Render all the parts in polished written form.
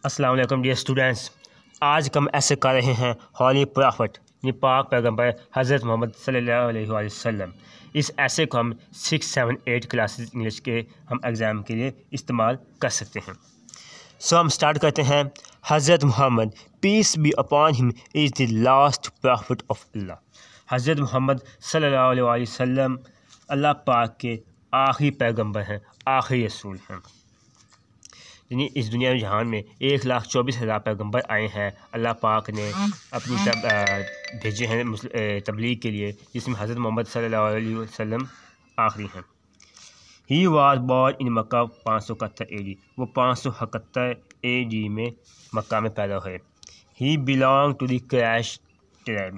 السلام علیکم dear students, آج ہم ایسے کر رہے ہیں ہولی پرافٹ یعنی پاک پیغمبر حضرت محمد صلی اللہ علیہ وآلہ وسلم۔ اس ایسے کو ہم 6, 7, 8 کلاسز انگلش کے ہم ایگزام کے لیے استعمال کر سکتے ہیں۔ ہم اسٹارٹ کرتے ہیں۔ حضرت محمد پیس بی اپان ہم از دی لاسٹ پرافٹ آف اللہ۔ حضرت محمد صلی اللہ علیہ وآلہ وسلم اللہ پاک کے آخری پیغمبر ہیں، آخری رسول ہیں۔ یعنی اس دنیا جہان میں 1,24,000 پیغمبر آئے ہیں، اللہ پاک نے اپنی بھیجے ہیں تبلیغ کے لیے، جس میں حضرت محمد صلی اللہ علیہ وسلم آخری ہیں۔ He was born in Mecca 571 AD، وہ 571 AD میں مکہ میں پیدا ہوئے۔ He belonged to the Quraysh tribe,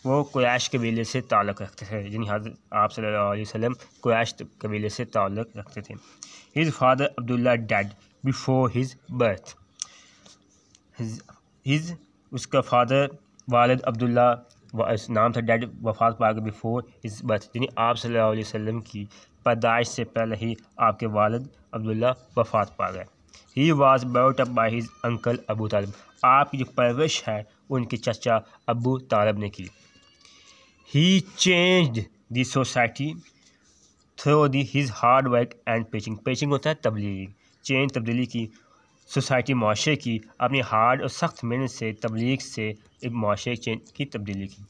وہ قریش قبیلے سے تعلق رکھتے تھے، یعنی حضرت آپ صلی اللہ علیہ وسلم قریش قبیلے سے تعلق رکھتے تھے۔ ہز فادر عبداللہ ڈیڈ before his birth، اس کا فادر والد عبداللہ نام تھا، ڈیڈ وفات پا گئے before his birth، یعنی آپ صلی اللہ علیہ وسلم کی پیدائش سے پہلے ہی آپ کے والد عبداللہ وفات پا گئے۔ he was brought up by his uncle ابو طالب، آپ کی جو پرورش ہے ان کے چچا ابو طالب نے کی۔ he changed the society through his hard work and preaching، preaching ہوتا ہے تبلیغ، چینج تبدیلی کی سوسائٹی معاشرے کی، اپنی ہارڈ اور سخت محنت سے تبلیغ سے ایک معاشرے چینج کی تبدیلی کی۔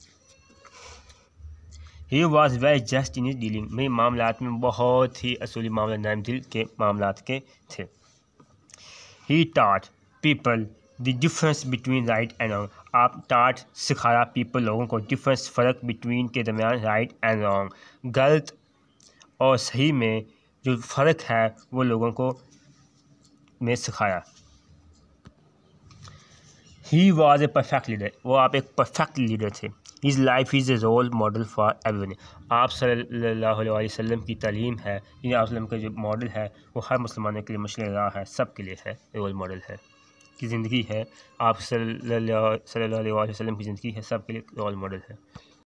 He was very just in his dealing, میں معاملات میں بہت ہی اصولی معاملہ نرم دل کے معاملات کے تھے۔ He taught people the difference between right and wrong, آپ ٹاٹ سکھایا پیپل لوگوں کو ڈفرینس فرق بٹوین کے درمیان رائٹ اینڈ رانگ، غلط اور صحیح میں جو فرق ہے وہ لوگوں کو میں سکھایا۔ He was a perfect leader, وہ آپ ایک پرفیکٹ لیڈر تھے۔ His life is a role model for everyone, آپ صلی اللہ علیہ وسلم کی تعلیم ہے، یعنی آپ وسلم کا جو ماڈل ہے وہ ہر مسلمانوں کے لیے مشعل راہ ہے، سب کے لیے ہے، رول ماڈل ہے کی زندگی ہے، آپ صلی اللہ علیہ وسلم کی زندگی ہے، سب کے لیے رول ماڈل ہے۔